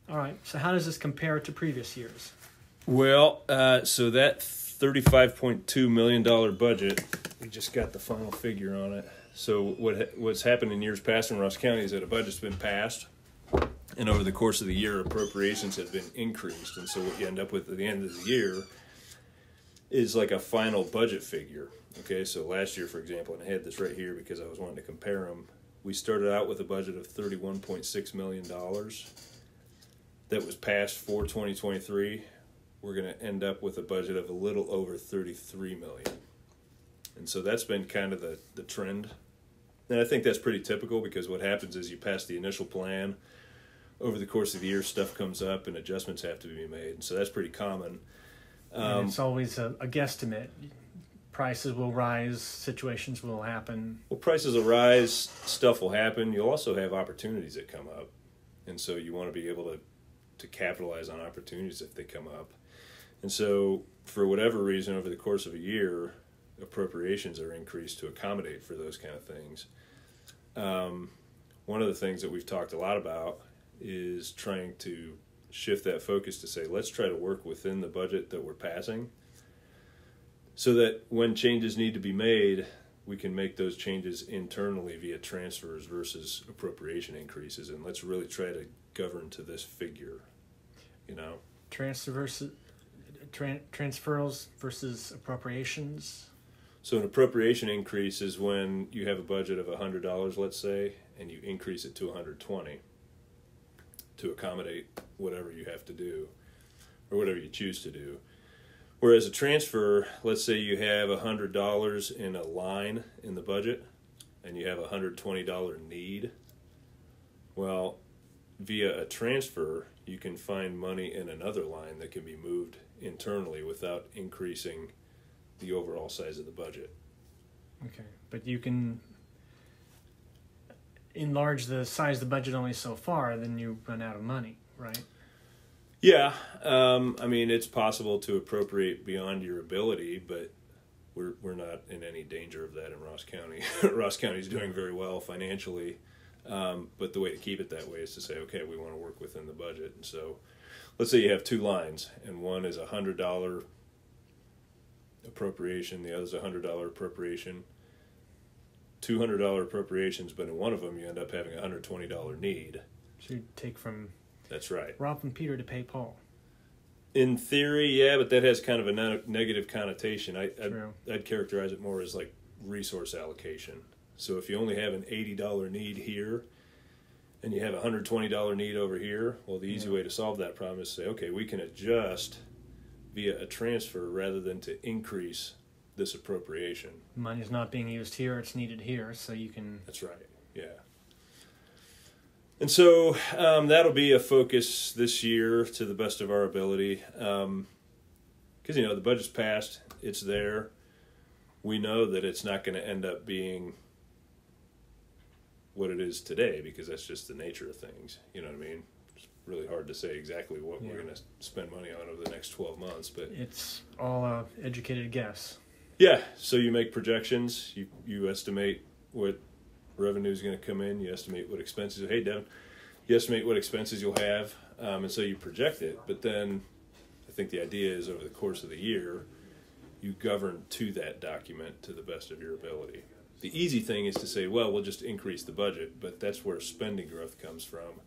All right. So how does this compare to previous years? Well, so that $35.2 million budget, we just got the final figure on it. So what's happened in years past in Ross County is that a budget's been passed, and over the course of the year, appropriations have been increased. And so what you end up with at the end of the year is like a final budget figure. Okay, so last year, for example, and I had this right here because I was wanting to compare them, we started out with a budget of $31.6 million that was passed for 2023. We're going to end up with a budget of a little over $33 million. And so that's been kind of the trend. And I think that's pretty typical because what happens is you pass the initial plan. Over the course of the year, stuff comes up and adjustments have to be made. And so that's pretty common. And it's always a guesstimate. Prices will rise, situations will happen. Well, prices will rise, stuff will happen. You'll also have opportunities that come up. And so you want to be able to capitalize on opportunities if they come up. And so for whatever reason, over the course of a year, appropriations are increased to accommodate for those kind of things. One of the things that we've talked a lot about is trying to shift that focus to say, let's try to work within the budget that we're passing so that when changes need to be made, we can make those changes internally via transfers versus appropriation increases. And let's really try to govern to this figure, you know. Transfers versus appropriations. So an appropriation increase is when you have a budget of $100, let's say, and you increase it to $120 to accommodate whatever you have to do or whatever you choose to do. Whereas a transfer, let's say you have $100 in a line in the budget and you have a $120 need. Well, via a transfer, you can find money in another line that can be moved internally without increasing the overall size of the budget. Okay, but you can enlarge the size of the budget only so far, then you run out of money, right? Yeah, I mean, it's possible to appropriate beyond your ability, but we're not in any danger of that in Ross County. Ross County is doing very well financially, but the way to keep it that way is to say, okay, we want to work within the budget. And so let's say you have two lines, and one is a $100 appropriation, the other is a $100 appropriation. $200 appropriations, but in one of them you end up having a $120 need. So you take from That's right. Rob and Peter to pay Paul. In theory, yeah, but that has kind of a negative connotation. True. I'd characterize it more as like resource allocation. So if you only have an $80 need here and you have a $120 need over here, well, the easy way to solve that problem is to say, okay, we can adjust via a transfer rather than to increase this appropriation. Money's not being used here, it's needed here, so you can... That's right, yeah. And so that'll be a focus this year to the best of our ability. Because, you know, the budget's passed, it's there. We know that it's not going to end up being what it is today because that's just the nature of things. You know what I mean? It's really hard to say exactly what we're going to spend money on over the next 12 months. But it's all an educated guess. Yeah, so you make projections, you estimate what revenue is going to come in, you estimate what expenses, hey Devin, you estimate what expenses you'll have, and so you project it, but then I think the idea is over the course of the year, you govern to that document to the best of your ability. The easy thing is to say, well, we'll just increase the budget, but that's where spending growth comes from.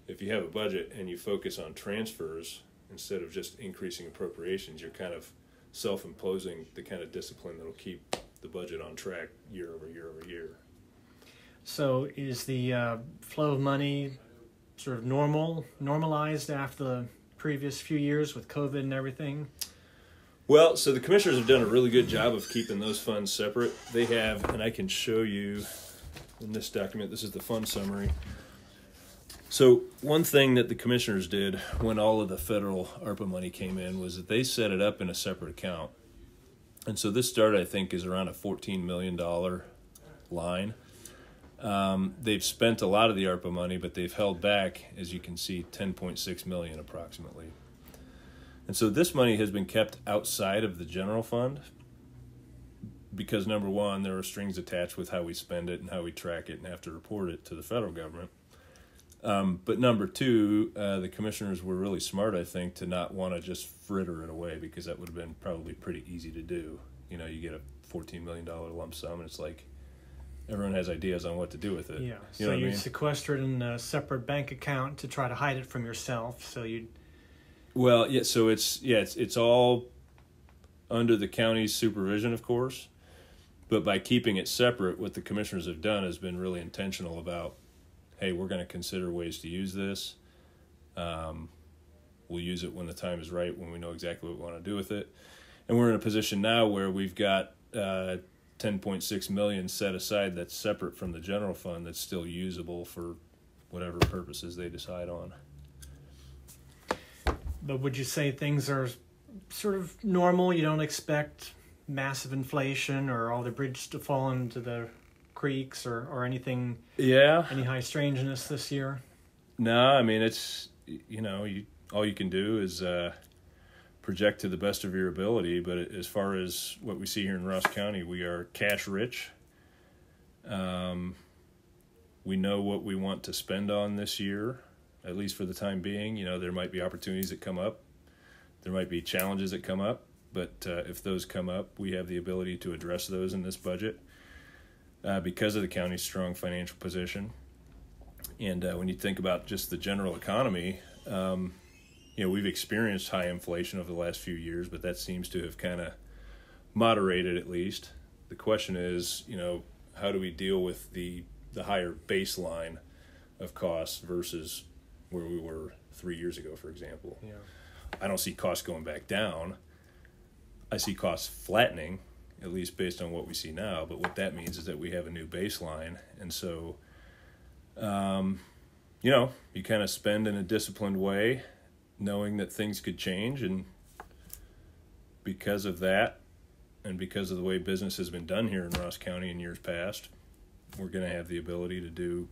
If you have a budget and you focus on transfers instead of just increasing appropriations, you're kind of self-imposing the kind of discipline that'll keep the budget on track year over year over year. So is the flow of money sort of normalized after the previous few years with COVID and everything? Well, so the commissioners have done a really good job of keeping those funds separate. They have, and I can show you in this document, this is the fund summary. So one thing that the commissioners did when all of the federal ARPA money came in was that they set it up in a separate account. And so this started, I think, is around a $14 million line. They've spent a lot of the ARPA money, but they've held back, as you can see, $10.6 million approximately. And so this money has been kept outside of the general fund because, number one, there are strings attached with how we spend it and how we track it and have to report it to the federal government. But number two, the commissioners were really smart, I think, to not want to just fritter it away, because that would have been probably pretty easy to do. You know, you get a $14 million lump sum, and it's like everyone has ideas on what to do with it. Yeah, you so know you sequester it in a separate bank account to try to hide it from yourself. So you. Well, yeah. So it's all under the county's supervision, of course, but by keeping it separate, what the commissioners have done has been really intentional about, hey, we're going to consider ways to use this. We'll use it when the time is right, when we know exactly what we want to do with it. And we're in a position now where we've got $10.6 million set aside that's separate from the general fund, that's still usable for whatever purposes they decide on. But would you say things are sort of normal? You don't expect massive inflation or all the bridges to fall into the creeks or anything? Yeah. Any high strangeness this year? No, I mean, it's, all you can do is project to the best of your ability. But as far as what we see here in Ross County, we are cash rich. We know what we want to spend on this year, at least for the time being. There might be opportunities that come up. There might be challenges that come up. But if those come up, we have the ability to address those in this budget because of the county's strong financial position. And when you think about just the general economy, we've experienced high inflation over the last few years, but that seems to have kind of moderated at least. The question is, how do we deal with the higher baseline of costs versus where we were 3 years ago, for example? Yeah. I don't see costs going back down. I see costs flattening, at least based on what we see now. But what that means is that we have a new baseline. And so, you kind of spend in a disciplined way, knowing that things could change. And because of that, and because of the way business has been done here in Ross County in years past, we're going to have the ability to do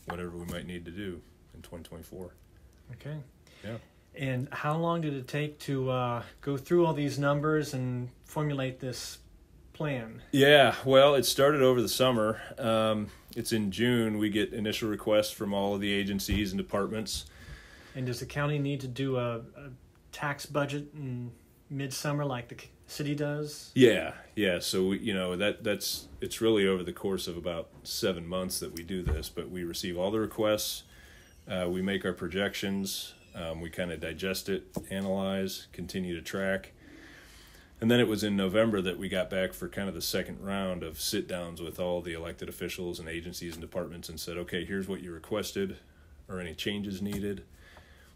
whatever we might need to do in 2024. Okay. Yeah. And how long did it take to go through all these numbers and formulate this plan? Yeah, well, it started over the summer. It's in June. We get initial requests from all of the agencies and departments. And does the county need to do a tax budget in midsummer like the city does? Yeah. So it's really over the course of about 7 months that we do this. But we receive all the requests. We make our projections. We kind of digest it, analyze, continue to track. And then it was in November that we got back for kind of the second round of sit-downs with all the elected officials and agencies and departments and said, okay, here's what you requested. Are any changes needed?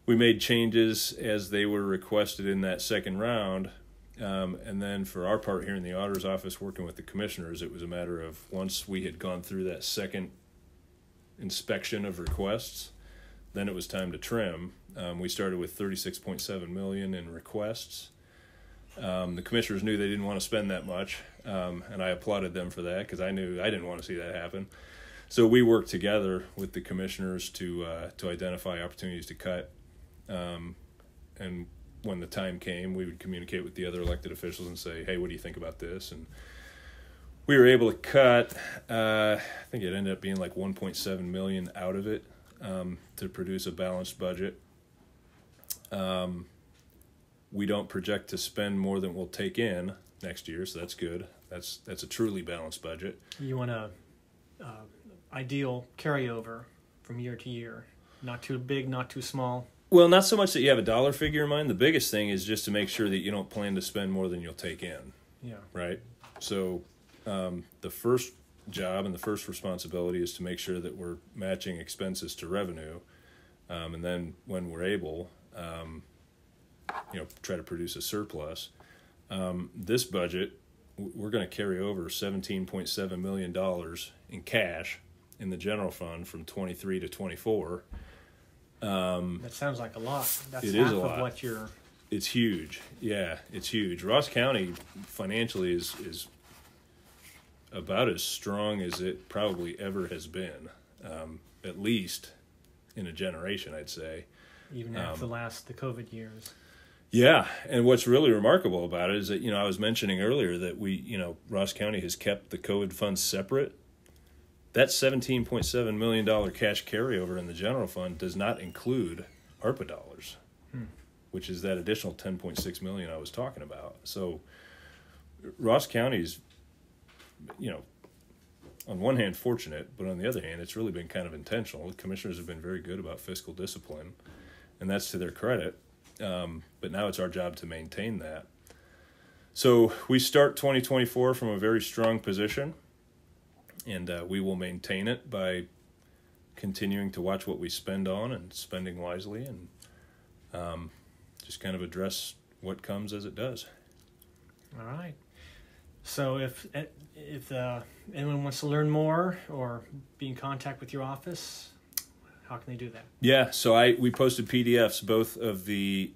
We made changes as they were requested in that second round. And then for our part here in the auditor's office, working with the commissioners, it was a matter of once we had gone through that second inspection of requests, then it was time to trim. We started with $36.7 million in requests. The commissioners knew they didn't want to spend that much, and I applauded them for that because I knew I didn't want to see that happen. So we worked together with the commissioners to identify opportunities to cut, and when the time came, we would communicate with the other elected officials and say, hey, what do you think about this? And we were able to cut, I think it ended up being like $1.7 million out of it to produce a balanced budget. We don't project to spend more than we'll take in next year, so that's good. That's a truly balanced budget. You want a ideal carryover from year to year, not too big, not too small. Well, not so much that you have a dollar figure in mind. The biggest thing is just to make sure that you don't plan to spend more than you'll take in. Yeah. Right? So the first job and the first responsibility is to make sure that we're matching expenses to revenue, and then when we're able, try to produce a surplus. This budget, we're going to carry over $17.7 million in cash in the general fund from 23 to 24. That sounds like a lot. That's it half is a of lot. what you're. It's huge. Yeah, it's huge. Ross County financially is about as strong as it probably ever has been, at least in a generation, I'd say. Even after the COVID years. Yeah, and what's really remarkable about it is that, I was mentioning earlier that Ross County has kept the COVID funds separate. that $17.7 million cash carryover in the general fund does not include ARPA dollars, which is that additional $10.6 million I was talking about. So Ross County's, on one hand fortunate, but on the other hand, it's really been kind of intentional. The commissioners have been very good about fiscal discipline, and that's to their credit. But now it's our job to maintain that. So we start 2024 from a very strong position, and we will maintain it by continuing to watch what we spend on and spending wisely, and just kind of address what comes as it does. All right. So if anyone wants to learn more or be in contact with your office, how can they do that? Yeah, so we posted PDFs, both of the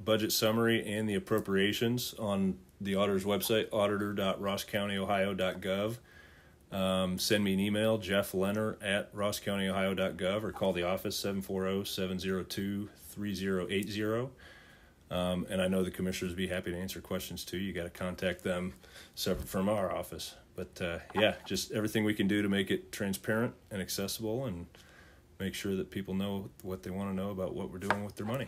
budget summary and the appropriations, on the auditor's website, auditor.rosscountyohio.gov. Send me an email, Jeff Lehner at rosscountyohio.gov, or call the office, 740-702-3080. And I know the commissioners would be happy to answer questions too. You got to contact them separate from our office. But just everything we can do to make it transparent and accessible, and make sure that people know what they want to know about what we're doing with their money.